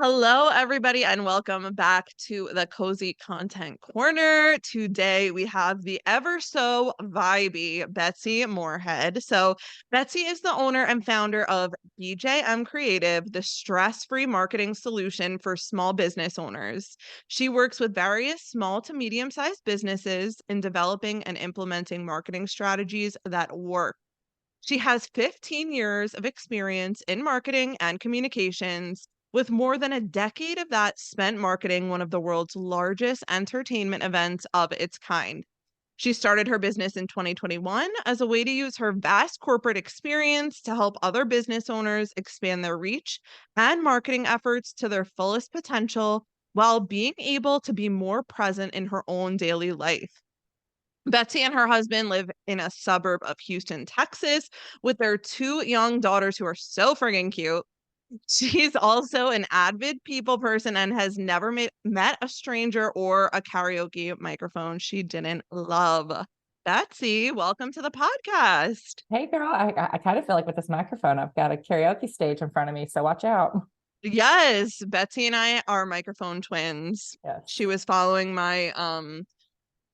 Hello, everybody, and welcome back to the Cozy Content Corner. Today, we have the ever so vibey Betsy Moorehead. So, Betsy is the owner and founder of BJM Creative, the stress-free marketing solution for small business owners. She works with various small to medium-sized businesses in developing and implementing marketing strategies that work. She has 15 years of experience in marketing and communications, with more than a decade of that spent marketing one of the world's largest entertainment events of its kind. She started her business in 2021 as a way to use her vast corporate experience to help other business owners expand their reach and marketing efforts to their fullest potential while being able to be more present in her own daily life. Betsy and her husband live in a suburb of Houston, Texas, with their two young daughters who are so friggin' cute. She's also an avid people person and has never met a stranger or a karaoke microphone she didn't love. Betsy, welcome to the podcast. Hey girl, I kind of feel like with this microphone, I've got a karaoke stage in front of me, so watch out. Yes, Betsy and I are microphone twins. She Yes. was following my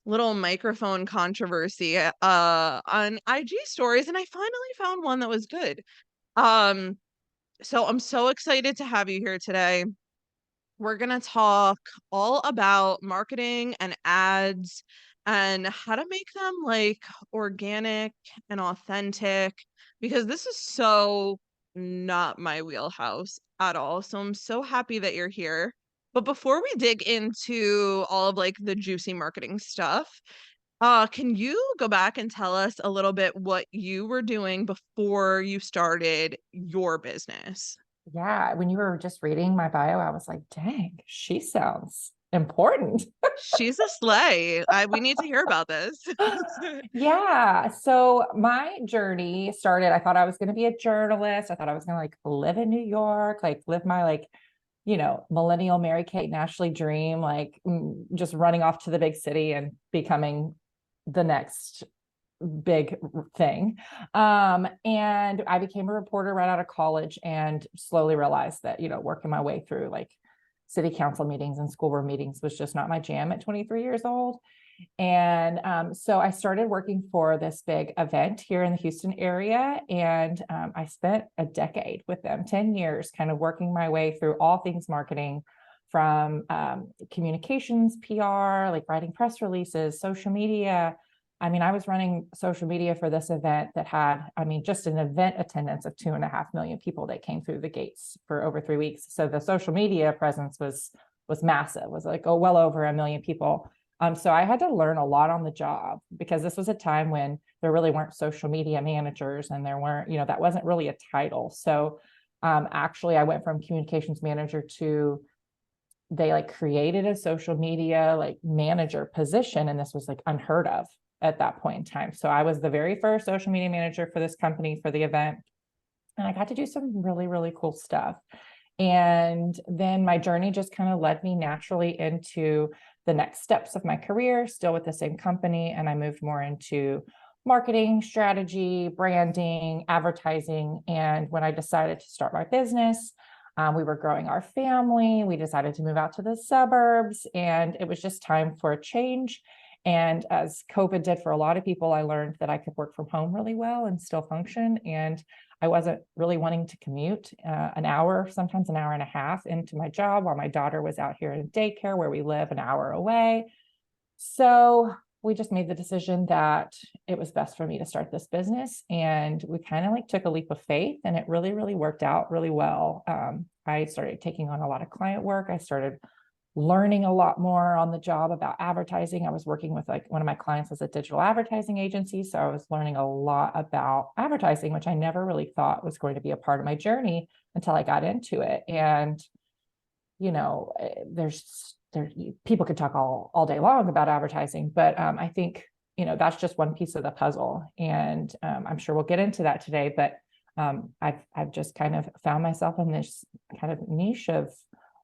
little microphone controversy on IG stories, and I finally found one that was good. Um so I'm so excited to have you here today. We're going to talk all about marketing and ads and how to make them like organic and authentic because this is so not my wheelhouse at all. So I'm so happy that you're here. But before we dig into all of like the juicy marketing stuff, can you go back and tell us a little bit what you were doing before you started your business? Yeah, when you were just reading my bio, I was like, dang, she sounds important. She's a slay. We need to hear about this. Yeah. So my journey started, I thought I was going to be a journalist. I thought I was going to like live in New York, like live my millennial Mary Kate and Ashley dream, like just running off to the big city and becoming the next big thing. And I became a reporter right out of college and slowly realized that, working my way through like city council meetings and school board meetings was just not my jam at 23 years old. And so I started working for this big event here in the Houston area. And I spent a decade with them, 10 years, kind of working my way through all things marketing from communications, PR, like writing press releases, social media. I mean, I was running social media for this event that had, just an event attendance of 2.5 million people that came through the gates for over 3 weeks. So the social media presence was massive, was like, well over 1 million people. So I had to learn a lot on the job because this was a time when there really weren't social media managers and there weren't, that wasn't really a title. So actually I went from communications manager to they like created a social media like manager position. And this was like unheard of at that point in time. So I was the very first social media manager for this company for the event. And I got to do some really, really cool stuff. And then my journey just kind of led me naturally into the next steps of my career, still with the same company. And I moved more into marketing, strategy, branding, advertising. And when I decided to start my business, we were growing our family. We decided to move out to the suburbs, and it was just time for a change. And as COVID did for a lot of people, I learned that I could work from home really well and still function. And I wasn't really wanting to commute an hour, sometimes an hour and a half into my job while my daughter was out here in daycare where we live an hour away. So we just made the decision that it was best for me to start this business. And we kind of like took a leap of faith, and it really, really worked out really well. I started taking on a lot of client work. I started learning a lot more on the job about advertising. I was working with like one of my clients was a digital advertising agency. So I was learning a lot about advertising, which I never really thought was going to be a part of my journey until I got into it. And, there's people could talk all day long about advertising, but I think, that's just one piece of the puzzle. And I'm sure we'll get into that today, but I've just kind of found myself in this kind of niche of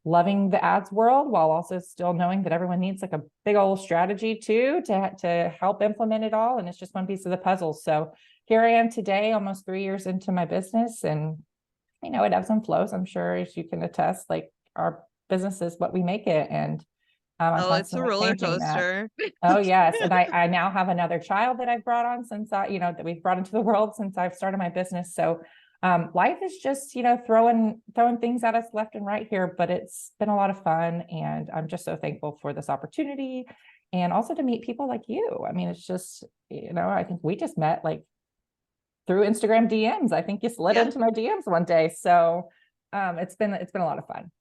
loving the ads world while also still knowing that everyone needs like a big old strategy too to help implement it all. And it's just one piece of the puzzle. So here I am today, almost 3 years into my business, and it ebbs and flows. I'm sure, as you can attest, like our business is what we make it. And I'm Oh, it's a constantly roller changing that. coaster. Oh yes. And I now have another child that I've brought on since that we've brought into the world since I've started my business. So life is just, throwing things at us left and right here, but it's been a lot of fun. And I'm just so thankful for this opportunity and also to meet people like you. I mean, it's just, I think we just met like through Instagram DMs. I think you slid Yeah. into my DMs one day. So it's been a lot of fun.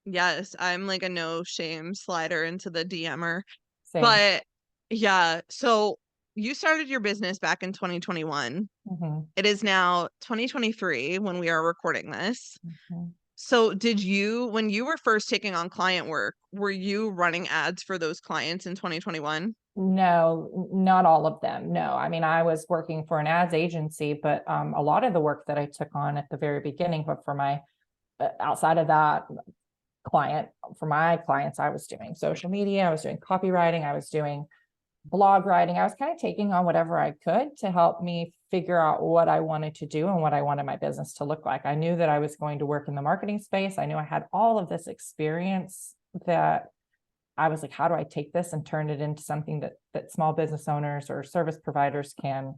Yes, I'm like a no shame slider into the DMer. Same. But yeah, so you started your business back in 2021. Mhm, It is now 2023 when we are recording this. mhm. So when you were first taking on client work, were you running ads for those clients in 2021? No, not all of them. No, I mean, I was working for an ads agency, but a lot of the work that I took on at the very beginning, but for my outside of that client, for my clients, I was doing social media, I was doing copywriting, I was doing blog writing. I was kind of taking on whatever I could to help me figure out what I wanted to do and what I wanted my business to look like. I knew that I was going to work in the marketing space. I knew I had all of this experience that I was like, how do I take this and turn it into something that small business owners or service providers can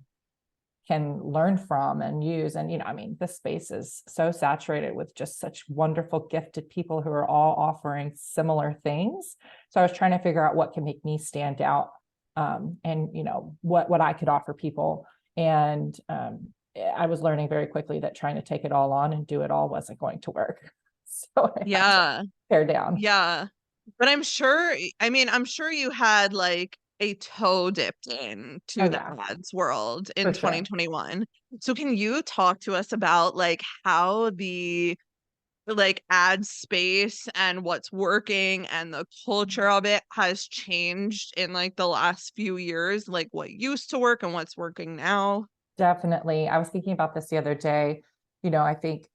learn from and use. And I mean, this space is so saturated with just such wonderful gifted people who are all offering similar things. So I was trying to figure out what can make me stand out, and what I could offer people. And I was learning very quickly that trying to take it all on and do it all wasn't going to work. So I had to Yeah. pare down. Yeah. But I'm sure you had like a toe dipped in Oh to the yeah, ads world in for sure. 2021. So can you talk to us about like how the like ad space and what's working and the culture of it has changed in like the last few years, like what used to work and what's working now? Definitely. I was thinking about this the other day. I think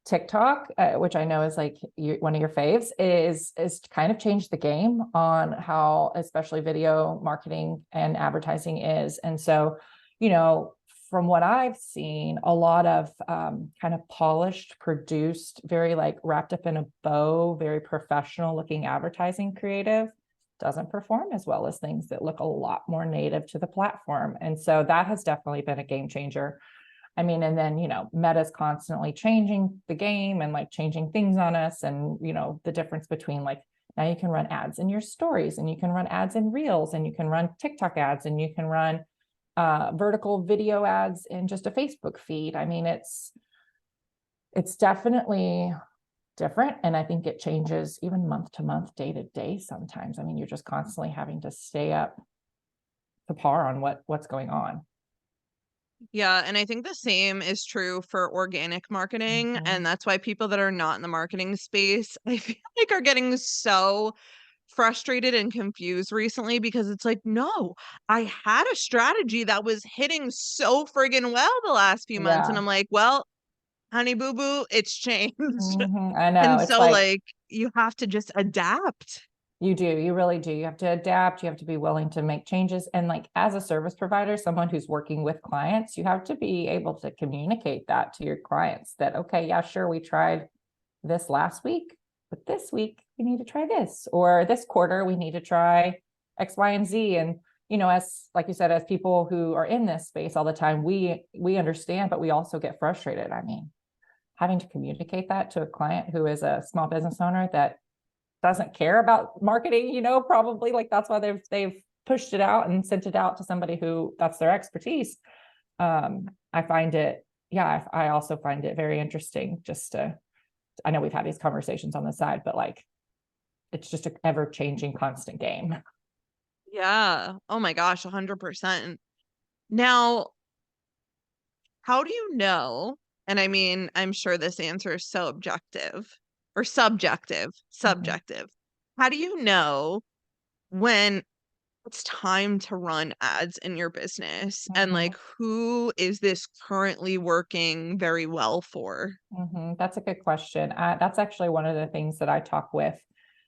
TikTok, which I know is like one of your faves, is kind of changed the game on how, especially video marketing and advertising is. And so, you know, from what I've seen, a lot of kind of polished, produced, very like wrapped up in a bow, very professional looking advertising creative doesn't perform as well as things that look a lot more native to the platform. And so that has definitely been a game changer. I mean, and then, Meta's constantly changing the game and like changing things on us. And, the difference between like now you can run ads in your stories and you can run ads in reels and you can run TikTok ads and you can run vertical video ads in just a Facebook feed. I mean, it's definitely different. And I think it changes even month to month, day to day sometimes. I mean, you're just constantly having to stay up to par on what's going on. Yeah, and I think the same is true for organic marketing, Mhm. and that's why people that are not in the marketing space, I feel like are getting so frustrated and confused recently because it's like, no, I had a strategy that was hitting so friggin' well the last few months. And Yeah. I'm like, well, honey boo boo, it's changed. I know. And It's so, like like, you have to just adapt. you do, you really do. You have to adapt, you have to be willing to make changes. And like as a service provider, someone who's working with clients, you have to be able to communicate that to your clients that, okay, yeah, sure, we tried this last week, but this week we need to try this, or this quarter we need to try X, Y, and Z. And as like you said, as people who are in this space all the time, we understand, but we also get frustrated. I mean, having to communicate that to a client who is a small business owner that doesn't care about marketing, probably like that's why they've pushed it out and sent it out to somebody who that's their expertise. I find it, yeah, I also find it very interesting just to, I know we've had these conversations on the side, but like it's just an ever changing constant game. Yeah. Oh my gosh, 100%. Now, how do you know? And I mean, I'm sure this answer is so objective or subjective, Mhm, subjective. How do you know when it's time to run ads in your business and mhm, like who is this currently working very well for? mhm. That's a good question. That's actually one of the things that I talk with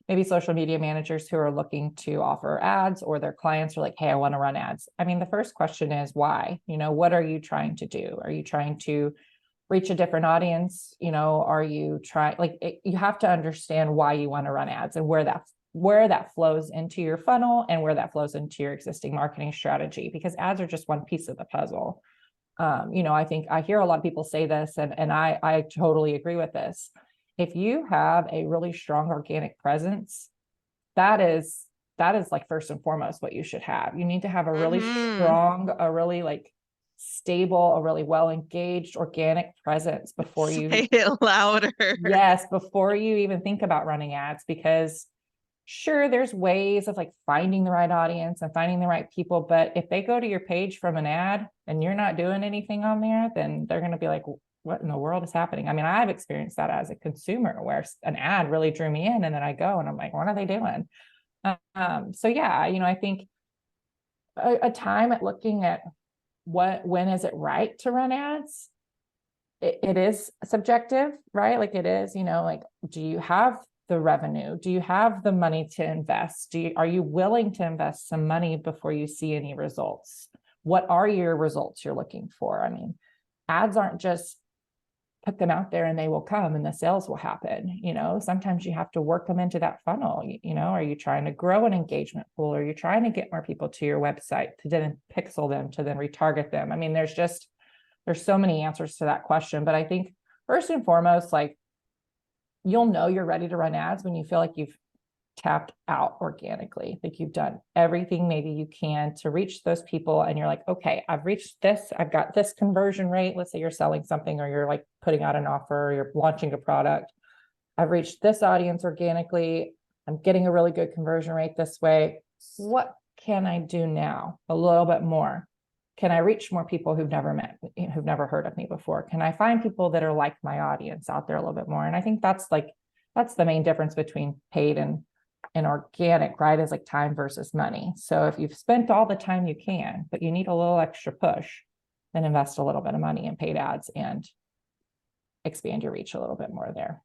maybe social media managers who are looking to offer ads, or their clients are like, hey, I want to run ads. I mean, the first question is why? What are you trying to do? Are you trying to reach a different audience? Are you trying, like, you have to understand why you want to run ads and where that flows into your funnel and where that flows into your existing marketing strategy, because ads are just one piece of the puzzle. I think I hear a lot of people say this, and I totally agree with this. If you have a really strong organic presence, that is like first and foremost what you should have. You need to have a really Mm-hmm. strong, a really like stable, a really well engaged organic presence before you, Say it louder. yes, before you even think about running ads. Because sure, there's ways of like finding the right audience and finding the right people, but if they go to your page from an ad and you're not doing anything on there, then they're going to be like, what in the world is happening? I mean, I've experienced that as a consumer where an ad really drew me in, and then I go and I'm like, what are they doing? So yeah, I think a time at looking at when is it right to run ads, it is subjective, right? Like it is, like, do you have the revenue? Do you have the money to invest? Are you willing to invest some money before you see any results? What are your results you're looking for? I mean, ads aren't just put them out there and they will come and the sales will happen. Sometimes you have to work them into that funnel. Are you trying to grow an engagement pool? Are you trying to get more people to your website to then pixel them, to then retarget them? I mean, there's so many answers to that question, but I think first and foremost, like, you'll know you're ready to run ads when you feel like you've tapped out organically, like you've done everything maybe you can to reach those people, and you're like, okay, I've reached this, I've got this conversion rate. Let's say you're selling something, or you're like putting out an offer, or you're launching a product. I've reached this audience organically, I'm getting a really good conversion rate this way. What can I do now? A little bit more. Can I reach more people who've never heard of me before? Can I find people that are like my audience out there a little bit more? And I think that's the main difference between paid and organic, right? Is like time versus money. So if you've spent all the time you can, but you need a little extra push, then invest a little bit of money in paid ads and expand your reach a little bit more there.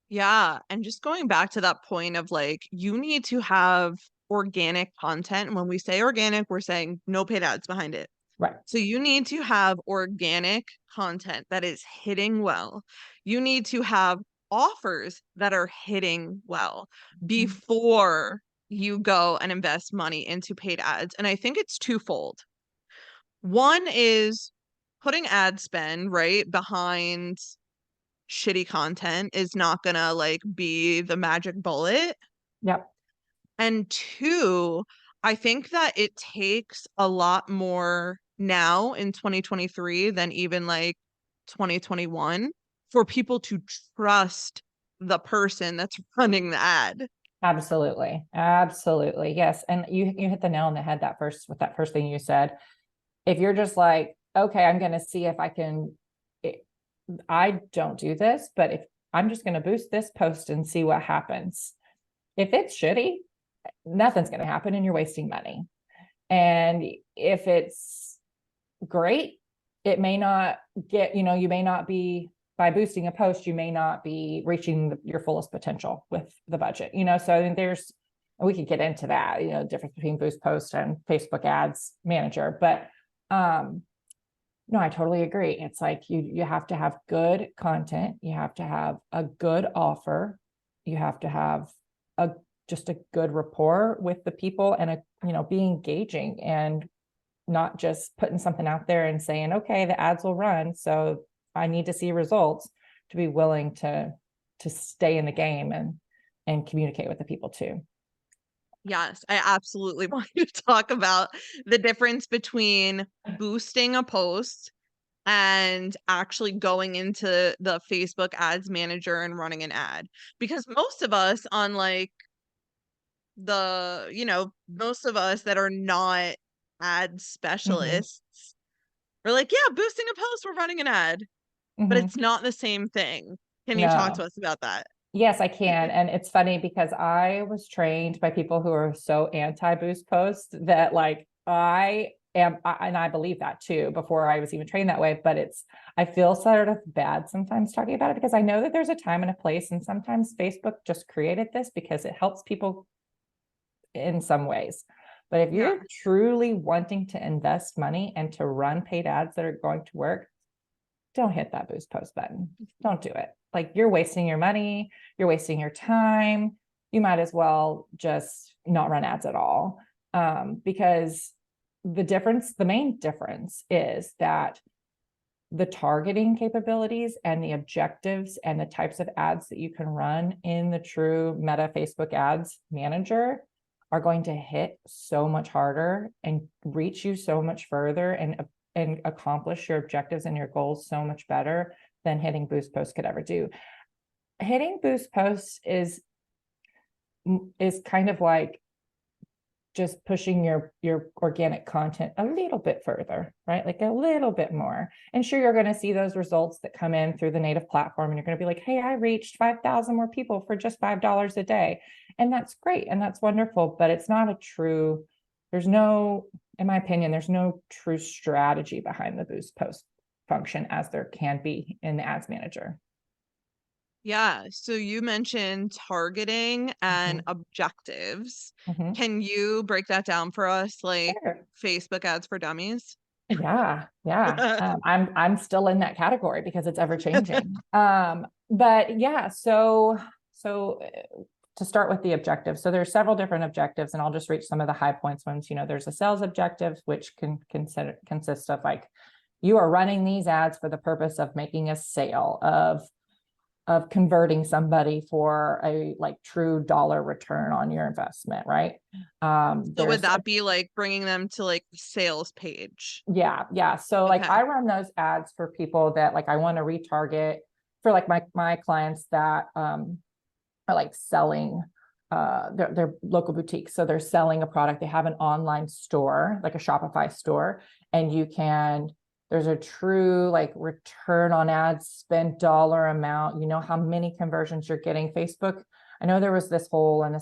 Yeah. And just going back to that point of like, you need to have organic content. And when we say organic, we're saying no paid ads behind it. Right. So you need to have organic content that is hitting well. You need to have offers that are hitting well before you go and invest money into paid ads. And I think it's twofold. One is putting ad spend right behind shitty content is not gonna like be the magic bullet. Yep. And two, I think that it takes a lot more now in 2023 than even like 2021 for people to trust the person that's running the ad. Absolutely. Absolutely. Yes. And you hit the nail on the head with that first thing you said. If you're just like, okay, I'm going to see if I can, I don't do this, but if I'm just going to boost this post and see what happens. If it's shitty, nothing's going to happen and you're wasting money. And if it's great, it may not you may not be, by boosting a post, you may not be reaching your fullest potential with the budget. So I think we could get into that, difference between boost post and Facebook ads manager. But no, I totally agree. It's like you have to have good content, you have to have a good offer, you have to have just a good rapport with the people, and be engaging, and not just putting something out there and saying, okay, the ads will run, so I need to see results, to be willing to stay in the game and communicate with the people too. Yes, I absolutely want you to talk about the difference between boosting a post and actually going into the Facebook ads manager and running an ad. Because most of us on like most of us that are not ad Mm-hmm. specialists, we're like, yeah, boosting a post, we're running an ad, but Mm-hmm. it's not the same thing. Can you talk to No. us about that? Yes, I can. And it's funny because I was trained by people who are so anti-boost post that, like, and I believe that too before I was even trained that way. But I feel sort of bad sometimes talking about it, because I know that there's a time and a place, and sometimes Facebook just created this because it helps people in some ways. But if Yeah. you're truly wanting to invest money and to run paid ads that are going to work, don't hit that boost post button. Don't do it. Like, you're wasting your money, you're wasting your time. You might as well just not run ads at all. Because the main difference is that the targeting capabilities and the objectives and the types of ads that you can run in the true Meta Facebook ads manager are going to hit so much harder and reach you so much further and accomplish your objectives and your goals so much better than hitting boost posts could ever do. Hitting boost posts is kind of like just pushing your organic content a little bit further, right? Like a little bit more. And sure, you're going to see those results that come in through the native platform, and you're going to be like, hey, I reached 5,000 more people for just $5 a day. And that's great. And that's wonderful, but it's not there's no, in my opinion, there's no true strategy behind the boost post function as there can be in the ads manager. Yeah, so you mentioned targeting and Mhm. objectives. Mhm. Can you break that down for us, like Sure. Facebook ads for dummies? Yeah, yeah. I'm still in that category because it's ever changing. But yeah, so to start with the objective. So there's several different objectives, and I'll just reach some of the high points ones. There's a sales objective, which can consist of like, you are running these ads for the purpose of making a sale, of converting somebody for a like true dollar return on your investment, right? So would There's that be like bringing them to like the sales page? Yeah. So like, Okay. I run those ads for people that like I want to retarget, for like my clients that are like selling, they're local boutiques. So they're selling a product. They have an online store, like a Shopify store, and there's a true like return on ad spend dollar amount. You know how many conversions you're getting. Facebook, I know there was this whole, and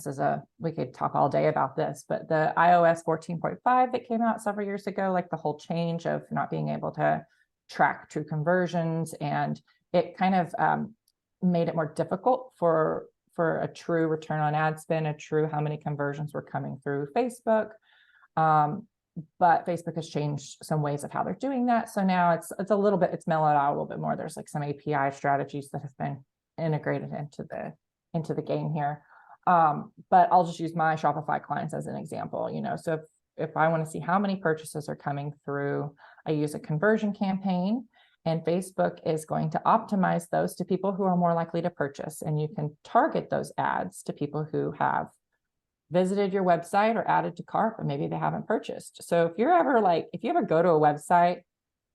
we could talk all day about this, but the iOS 14.5 that came out several years ago, like the whole change of not being able to track true conversions, and it kind of made it more difficult for a true return on ad spend, a true how many conversions were coming through Facebook. But Facebook has changed some ways of how they're doing that. So now it's mellowed out a little bit more. There's like some API strategies that have been integrated into the game here. But I'll just use my Shopify clients as an example. So if I want to see how many purchases are coming through, I use a conversion campaign, and Facebook is going to optimize those to people who are more likely to purchase. And you can target those ads to people who have visited your website or added to cart, but maybe they haven't purchased. So if you ever go to a website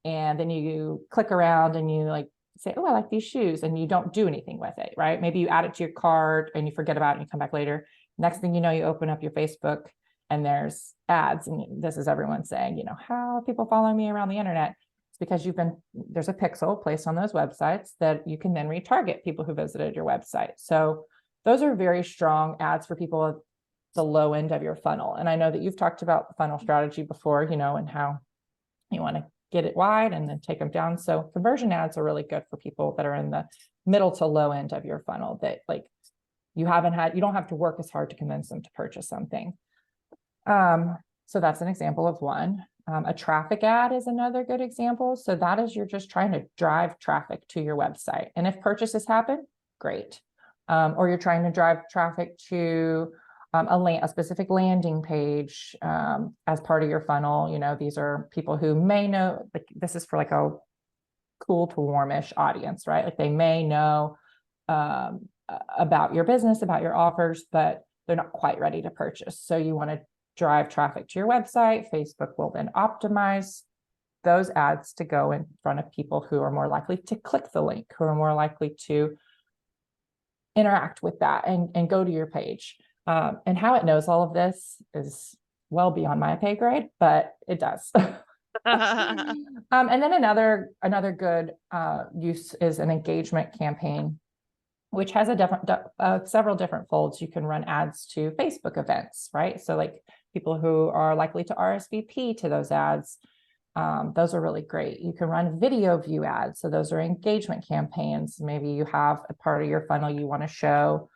and then you click around and you like say, oh, I like these shoes, and you don't do anything with it, right? Maybe you add it to your cart and you forget about it and you come back later. Next thing you know, you open up your Facebook and there's ads. And this is everyone saying, how are people following me around the internet? It's because there's a pixel placed on those websites that you can then retarget people who visited your website. So those are very strong ads for people at the low end of your funnel. And I know that you've talked about the funnel strategy before, and how you want to get it wide and then take them down. So conversion ads are really good for people that are in the middle to low end of your funnel, that like you don't have to work as hard to convince them to purchase something. So that's an example of one. A traffic ad is another good example. So that is, you're just trying to drive traffic to your website. And if purchases happen, great. Or you're trying to drive traffic to a specific landing page as part of your funnel. These are people who may know, like, this is for like a cool to warmish audience, right? Like they may know about your business, about your offers, but they're not quite ready to purchase. So you want to drive traffic to your website. Facebook will then optimize those ads to go in front of people who are more likely to click the link, who are more likely to interact with that and go to your page. And how it knows all of this is well beyond my pay grade, but it does. And then another good use is an engagement campaign, which has several different folds. You can run ads to Facebook events, right? So like people who are likely to RSVP to those ads, those are really great. You can run video view ads. So those are engagement campaigns. Maybe you have a part of your funnel you want to show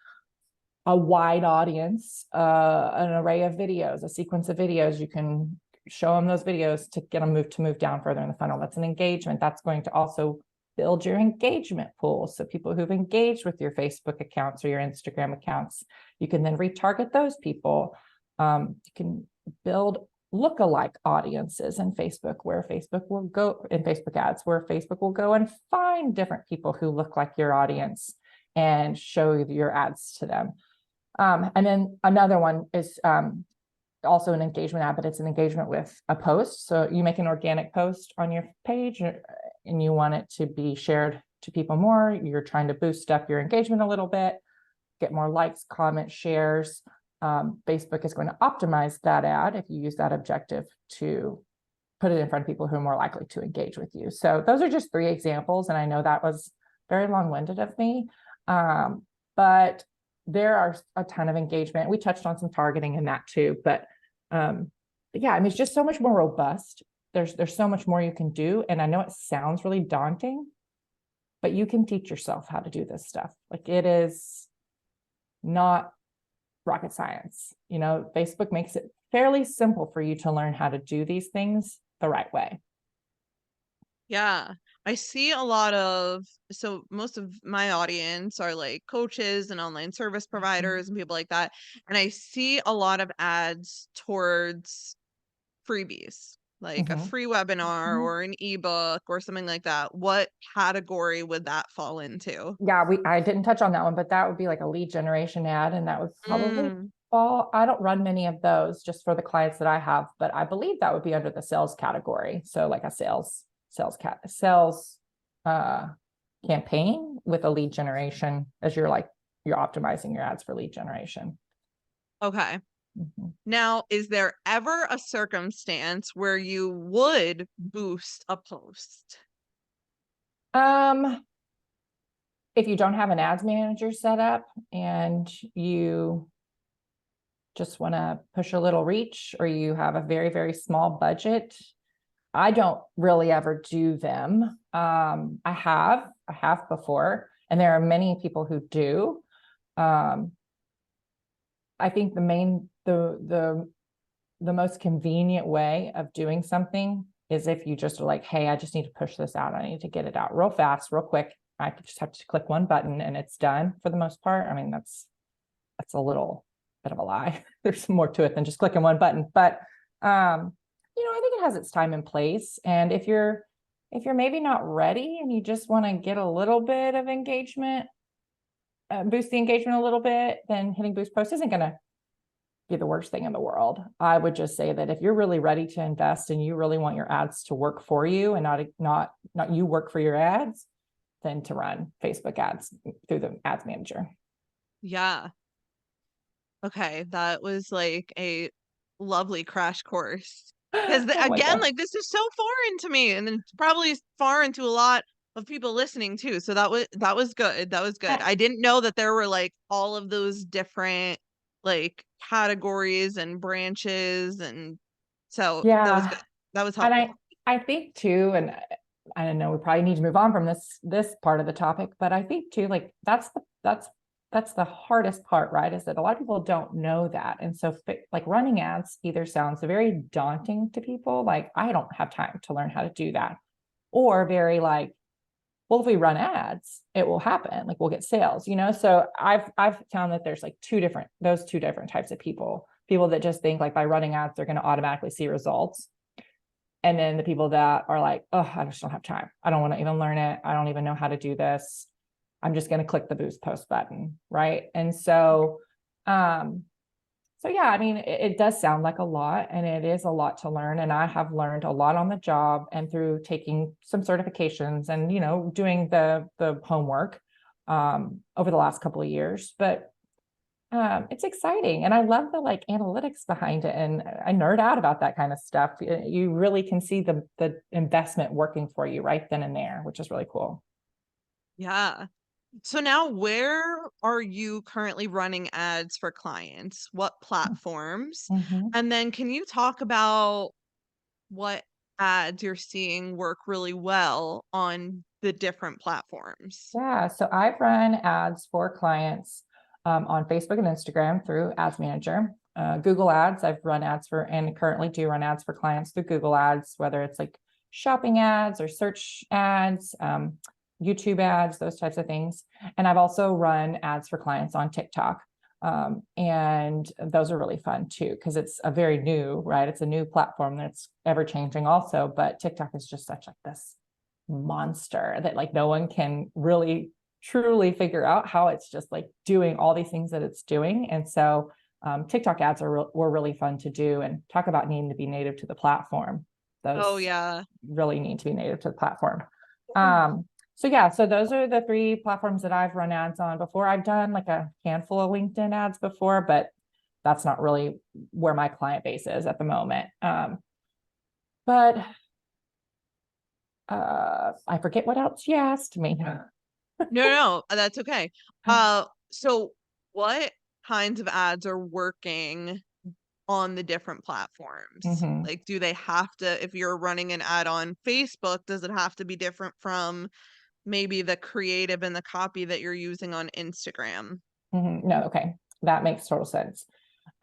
a wide audience, an array of videos, a sequence of videos. You can show them those videos to get them to move down further in the funnel. That's an engagement. That's going to also build your engagement pool. So people who've engaged with your Facebook accounts or your Instagram accounts, you can then retarget those people. You can build lookalike audiences in Facebook, where Facebook will go in Facebook ads, where Facebook will go and find different people who look like your audience and show your ads to them. And then another one is also an engagement ad, but it's an engagement with a post. So you make an organic post on your page and you want it to be shared to people more. You're trying to boost up your engagement a little bit, get more likes, comments, shares. Facebook is going to optimize that ad if you use that objective to put it in front of people who are more likely to engage with you. So those are just 3 examples. And I know that was very long-winded of me, but there are a ton of engagement. We touched on some targeting in that too, but yeah, I mean, it's just so much more robust. There's so much more you can do. And I know it sounds really daunting, but you can teach yourself how to do this stuff. Like, it is not rocket science. You know, Facebook makes it fairly simple for you to learn how to do these things the right way. Yeah. I see a lot of, so most of my audience are like coaches and online service providers and people like that. And I see a lot of ads towards freebies, like a Mm-hmm. free webinar Mm-hmm. or an ebook or something like that. What category would that fall into? Yeah, I didn't touch on that one, but that would be like a lead generation ad, and that would probably Mm, fall. I don't run many of those just for the clients that I have, but I believe that would be under the sales category. So like a sales campaign with a lead generation, as you're optimizing your ads for lead generation. okay. Mm-hmm. Now, is there ever a circumstance where you would boost a post? Um, if you don't have an ads manager set up and you just want to push a little reach, or you have a very, very small budget, I don't really ever do them. I have before, and there are many people who do. Um, I think the most convenient way of doing something is if you just are like, hey, I just need to push this out. I need to get it out real fast, real quick. I just have to click one button and it's done for the most part. I mean, that's a little bit of a lie. There's more to it than just clicking one button, but I think it has its time and place. And if you're maybe not ready and you just want to get a little bit of engagement, boost the engagement a little bit, then hitting boost post isn't going to be the worst thing in the world. I would just say that if you're really ready to invest and you really want your ads to work for you and not you work for your ads, then to run Facebook ads through the ads manager. Yeah. Okay, that was like a lovely crash course. Because Oh my again, God. like this is so foreign to me, and then probably foreign to a lot of people listening too. So that was good. That was good. I didn't know that there were like all of those different like categories and branches, and so that was Yeah. good. That was And helpful. I think too, and I don't know, we probably need to move on from this part of the topic, but I think too, like that's the hardest part, right? Is that a lot of people don't know that. And so like running ads either sounds very daunting to people, like I don't have time to learn how to do that, or very like, well, if we run ads, it will happen. Like we'll get sales, So I've found that there's like those two different types of people. People that just think like by running ads, they're going to automatically see results. And then the people that are like, oh, I just don't have time. I don't want to even learn it. I don't even know how to do this. I'm just going to click the boost post button. Right. And so yeah, I mean, it does sound like a lot, and it is a lot to learn. And I have learned a lot on the job and through taking some certifications and, doing the homework over the last couple of years. But it's exciting. And I love the like analytics behind it. And I nerd out about that kind of stuff. You really can see the investment working for you right then and there, which is really cool. Yeah. So now where are you currently running ads for clients? What platforms? Mm-hmm. And then can you talk about what ads you're seeing work really well on the different platforms? Yeah. So I've run ads for clients on Facebook and Instagram through Ads Manager. Google Ads, I've run ads for and currently do run ads for clients through Google Ads, whether it's like shopping ads or search ads. YouTube ads, those types of things. And I've also run ads for clients on TikTok. And those are really fun too, because it's a very new, right? It's a new platform that's ever changing also, but TikTok is just such like this monster that like no one can really truly figure out how it's just like doing all these things that it's doing. And so TikTok ads were really fun to do, and talk about needing to be native to the platform. Oh Those yeah. really need to be native to the platform. So yeah, so those are the 3 platforms that I've run ads on before. I've done like a handful of LinkedIn ads before, but that's not really where my client base is at the moment. But I forget what else you asked me. No, that's okay. So what kinds of ads are working on the different platforms? Mhm. Like, do they have to, if you're running an ad on Facebook, does it have to be different from maybe the creative and the copy that you're using on Instagram? No, okay. That makes total sense.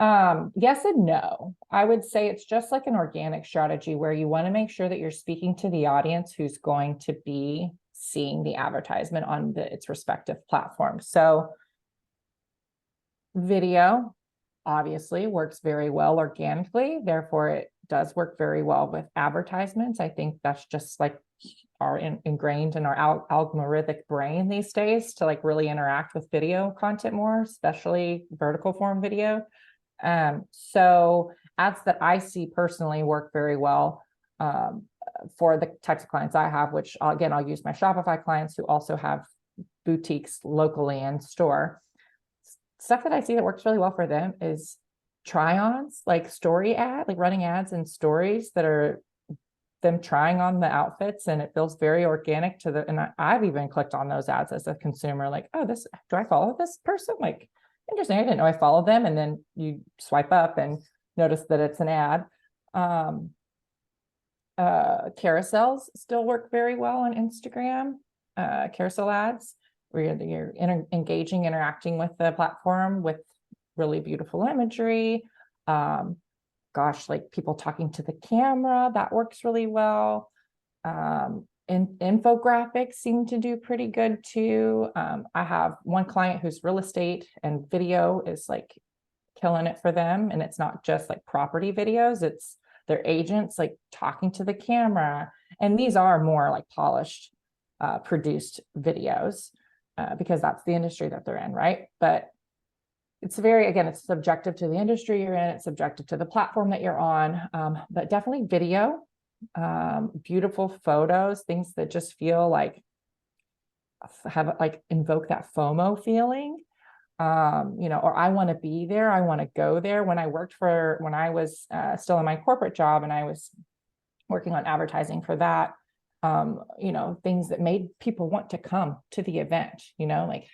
Yes and no. I would say it's just like an organic strategy where you want to make sure that you're speaking to the audience who's going to be seeing the advertisement on its respective platform. So video obviously works very well organically, therefore it does work very well with advertisements. I think that's just like are ingrained in our algorithmic brain these days to like really interact with video content more, especially vertical form video. So ads that I see personally work very well for the types of clients I have, which again, I'll use my Shopify clients who also have boutiques locally in store. Stuff that I see that works really well for them is try-ons, like story ad, like running ads and stories that are them trying on the outfits, and it feels very organic to the, and I've even clicked on those ads as a consumer, like, oh, this, do I follow this person? Like, interesting, I didn't know I followed them. And then you swipe up and notice that it's an ad. Carousels still work very well on Instagram, carousel ads, where you're engaging, interacting with the platform with really beautiful imagery. Gosh, like people talking to the camera, that works really well. Infographics seem to do pretty good too. I have one client who's real estate, and video is like killing it for them. And it's not just like property videos, it's their agents like talking to the camera. And these are more like polished, produced videos, because that's the industry that they're in, right? But it's very, again, it's subjective to the industry you're in, it's subjective to the platform that you're on, but definitely video, beautiful photos, things that just feel like have like invoke that FOMO feeling, or I want to be there, I want to go there. When I was still in my corporate job and I was working on advertising for that, things that made people want to come to the event, like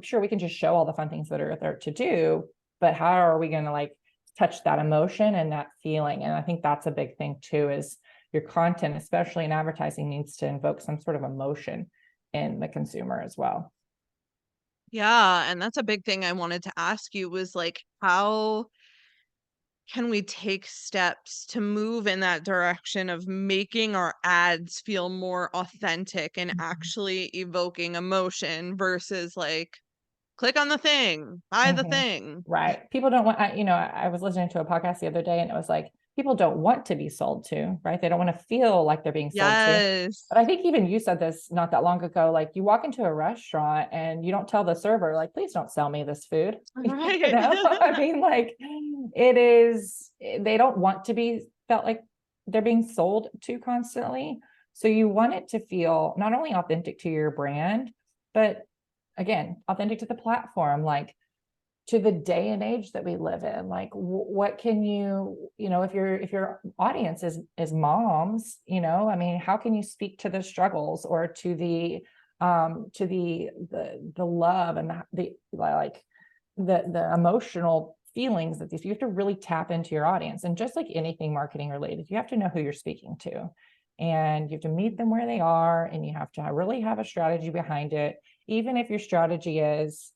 sure, we can just show all the fun things that are there to do, but how are we going to like touch that emotion and that feeling? And I think that's a big thing too, is your content, especially in advertising, needs to invoke some sort of emotion in the consumer as well. Yeah, and that's a big thing I wanted to ask you was like, how can we take steps to move in that direction of making our ads feel more authentic and actually evoking emotion versus like, click on the thing, buy the Mm-hmm. thing. Right. People don't want, I was listening to a podcast the other day and it was like, people don't want to be sold to, right? They don't want to feel like they're being sold to. Yes. But I think even you said this not that long ago, like you walk into a restaurant and you don't tell the server, like, please don't sell me this food. Right. I mean, like it is, they don't want to be felt like they're being sold to constantly. So you want it to feel not only authentic to your brand, but again, authentic to the platform, like to the day and age that we live in. Like what can if your audience is moms, I mean, how can you speak to the struggles or to the love and the emotional feelings that you have to really tap into your audience. And just like anything marketing related, you have to know who you're speaking to, and you have to meet them where they are, and you have to really have a strategy behind it. Even if your strategy is,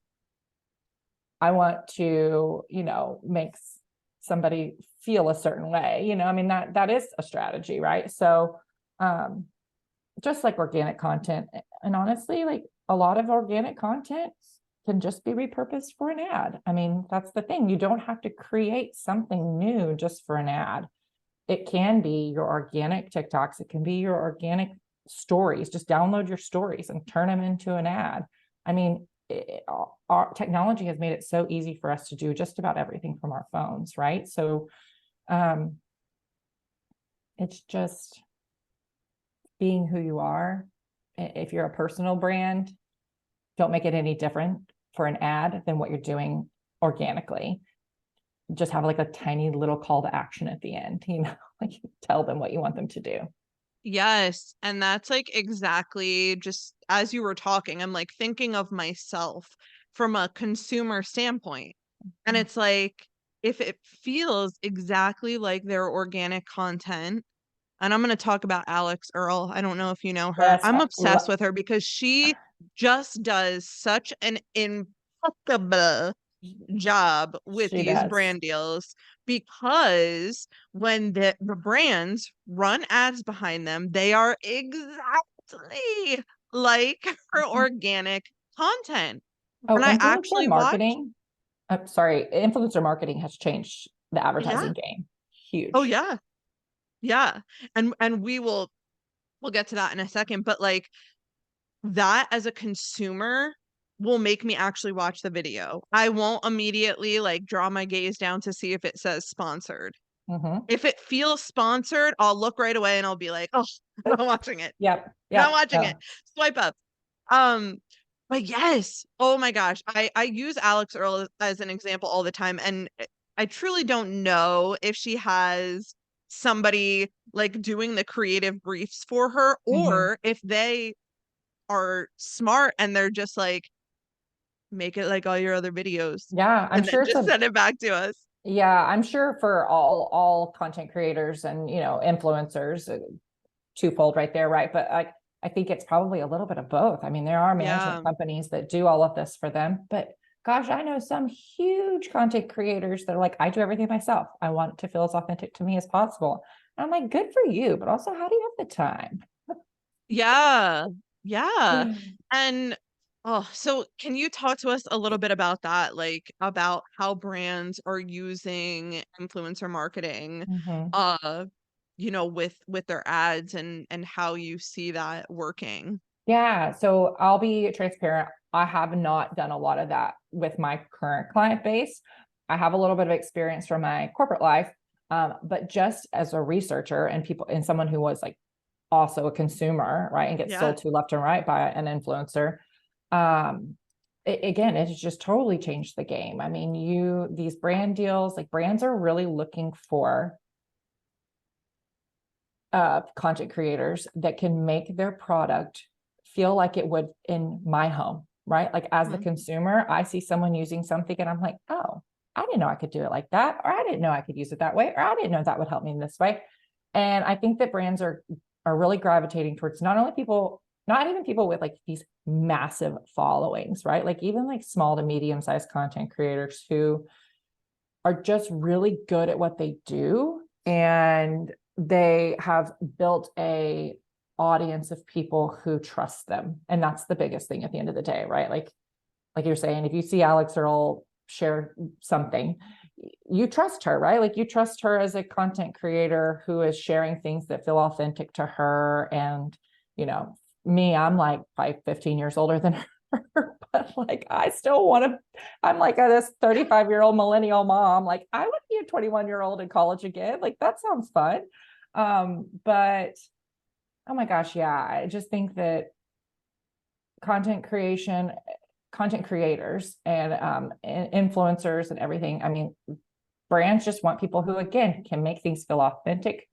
I want to, make somebody feel a certain way, I mean, that is a strategy, right? So, just like organic content. And honestly, like a lot of organic content can just be repurposed for an ad. I mean, that's the thing. You don't have to create something new just for an ad. It can be your organic TikToks, it can be your organic stories. Just download your stories and turn them into an ad. I mean, our technology has made it so easy for us to do just about everything from our phones, right? So um, it's just being who you are. If you're a personal brand, don't make it any different for an ad than what you're doing organically. Just have like a tiny little call to action at the end, like tell them what you want them to do. Yes, and that's like exactly just as you were talking, I'm like thinking of myself from a consumer standpoint. And it's like if it feels exactly like their organic content, and I'm going to talk about Alex Earl. I don't know if you know her. Yes, I'm obsessed with her because she just does such an impeccable job with she these does. brand deals because when the brands run ads behind them, they are exactly like her organic content. Oh, And I actually watched, influencer marketing has changed the yeah. advertising game. Oh Huge. yeah. Yeah. And we'll get to that in a second, but like that as a consumer will make me actually watch the video. I won't immediately like draw my gaze down to see if it says sponsored. Mm-hmm. If it feels sponsored, I'll look right away and I'll be like, "Oh, I'm not watching it. Yep. Not Yep. watching it." No. Swipe up. Um, but yes, oh my gosh, I use Alex Earl as an example all the time, and I truly don't know if she has somebody like doing the creative briefs for her, Mm-hmm. or if they are smart and they're just like, make it like all your other videos Yeah, I'm and then sure it's just a send it back to us. yeah, I'm sure for all content creators and influencers, twofold right there, right? But I think it's probably a little bit of both. I mean, there are management Yeah. companies that do all of this for them, but gosh, I know some huge content creators that are like, I do everything myself. I want it to feel as authentic to me as possible. And I'm like, good for you, but also, how do you have the time? Yeah. Yeah. And oh, so can you talk to us a little bit about that? Like about how brands are using influencer marketing Mhm. uh with their ads and how you see that working. Yeah, so I'll be transparent. I have not done a lot of that with my current client base. I have a little bit of experience from my corporate life, but just as a researcher and someone who was like also a consumer, right, and gets Yeah. sold to left and right by an influencer. Again, it's just totally changed the game. I mean, these brand deals, like brands are really looking for content creators that can make their product feel like it would in my home, right? Like as the Mhm. consumer, I see someone using something and I'm like, oh, I didn't know I could do it like that, or I didn't know I could use it that way, or I didn't know that would help me in this way. And I think that brands are really gravitating towards not even people with like these massive followings, right? Like even like small to medium sized content creators who are just really good at what they do, and they have built a audience of people who trust them, and that's the biggest thing at the end of the day, right? Like you're saying, if you see Alex Earl share something, you trust her, right? Like you trust her as a content creator who is sharing things that feel authentic to her. And you know me, I'm like probably 15 years older than her, but like I still want to. I'm like this 35-year-old millennial mom. Like I would be a 21-year-old in college again. Like that sounds fun. But oh my gosh, yeah, I just think that content creation, content creators, and influencers and everything. I mean, brands just want people who, again, can make things feel authentic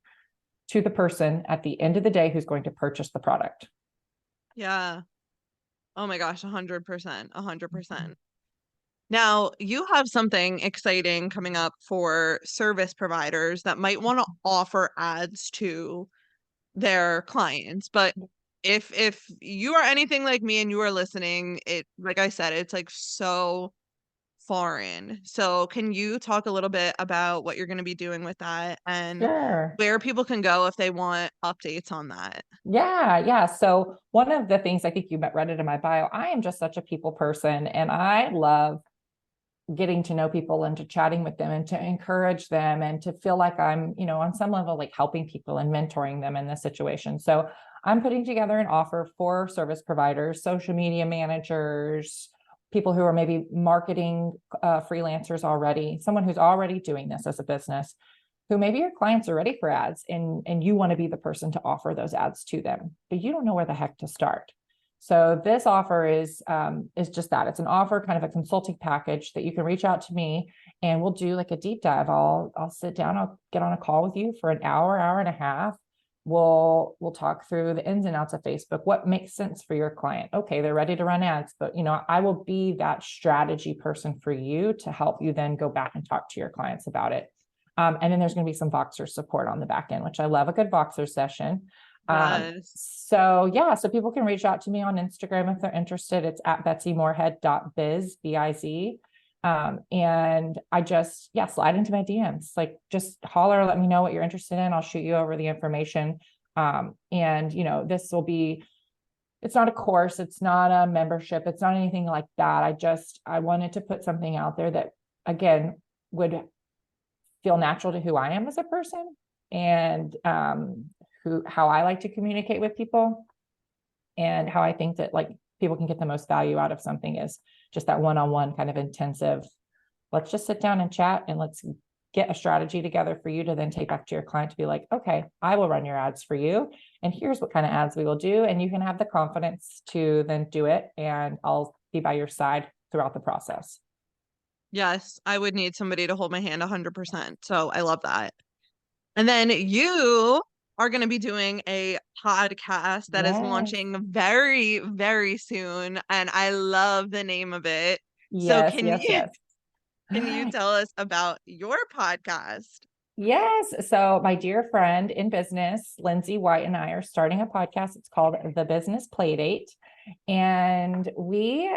to the person at the end of the day who's going to purchase the product. Yeah. Oh my gosh, 100%. 100%. Now, you have something exciting coming up for service providers that might want to offer ads to their clients. But if you are anything like me and you are listening, it like I said, it's like so foreign. So can you talk a little bit about what you're going to be doing with that and Sure. where people can go if they want updates on that? Yeah, yeah. So one of the things I think you read it in my bio, I am just such a people person and I love getting to know people and to chatting with them and to encourage them and to feel like I'm, on some level, like helping people and mentoring them in this situation. So I'm putting together an offer for service providers, social media managers, people who are maybe marketing freelancers already, someone who's already doing this as a business, who maybe your clients are ready for ads and you want to be the person to offer those ads to them, but you don't know where the heck to start. So this offer is just that. It's an offer, kind of a consulting package that you can reach out to me and we'll do like a deep dive. I'll sit down, I'll get on a call with you for an hour, hour and a half. We'll talk through the ins and outs of Facebook. What makes sense for your client? Okay, they're ready to run ads, but I will be that strategy person for you to help you then go back and talk to your clients about it. And then there's going to be some Voxer support on the back end, which I love a good Voxer session. Yes. So yeah, so people can reach out to me on Instagram if they're interested. It's at betsymoorehead.biz, B-I-Z. And I just, slide into my DMs, like just holler, let me know what you're interested in. I'll shoot you over the information. And this will be, it's not a course, it's not a membership, it's not anything like that. I wanted to put something out there that again would feel natural to who I am as a person and how I like to communicate with people and how I think that like people can get the most value out of something is just that one-on-one kind of intensive. Let's just sit down and chat and let's get a strategy together for you to then take back to your client to be like, okay, I will run your ads for you. And here's what kind of ads we will do. And you can have the confidence to then do it. And I'll be by your side throughout the process. Yes, I would need somebody to hold my hand 100%. So I love that. And then you are going to be doing a podcast that is Yes. launching very, very soon, and I love the name of it. So Yes, yes, yes. can you tell us about your podcast? Yes. So my dear friend in business, Lindsay White, and I are starting a podcast. It's called The Business Playdate. And we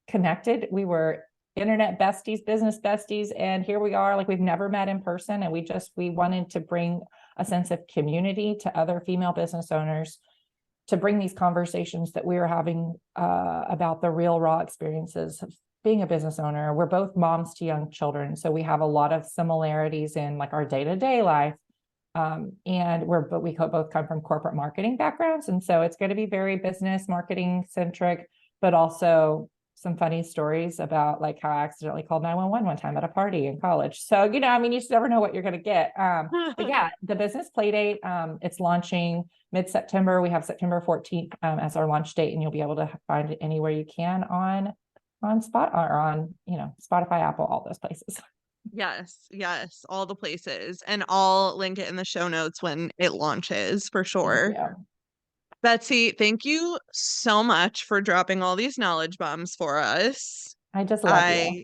connected. We were internet besties, business besties. And here we are, like we've never met in person. And we wanted to bring a sense of community to other female business owners, to bring these conversations that we were having about the real raw experiences of being a business owner. We're both moms to young children, so we have a lot of similarities in like our day-to-day life. And we both come from corporate marketing backgrounds, and so it's going to be very business marketing centric, but also some funny stories about like how I accidentally called 911 one time at a party in college. So you just never know what you're going to get. But yeah, the Business Playdate, it's launching mid-September. We have September 14th as our launch date, and you'll be able to find it anywhere you can on Spotify, Apple, all those places. Yes, yes, all the places. And I'll link it in the show notes when it launches for Thank sure. you. Betsy, thank you so much for dropping all these knowledge bombs for us. I just love you.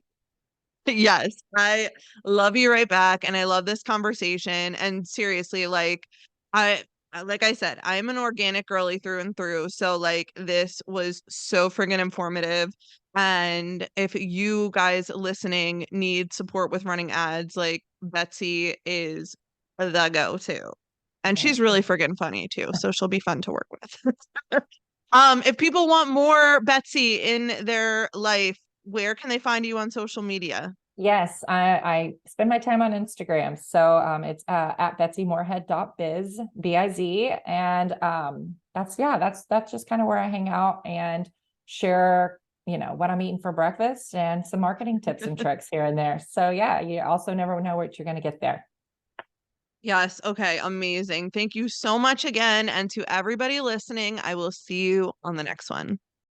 I Yes, I love you right back, and I love this conversation. And seriously, I like I said, I'm an organic girly through and through. So like this was so friggin' informative. And if you guys listening need support with running ads, like Betsy is the go-to. And Oh, she's really thank you. friggin' funny too, so she'll be fun to work with. If people want more Betsy in their life, where can they find you on social media? Yes, I spend my time on Instagram. So it's at betsymoorehead.biz, B-I-Z. And that's just kind of where I hang out and share, what I'm eating for breakfast and some marketing tips and tricks here and there. So yeah, you also never know what you're going to get there. Yes. Okay. Amazing. Thank you so much again. And to everybody listening, I will see you on the next one.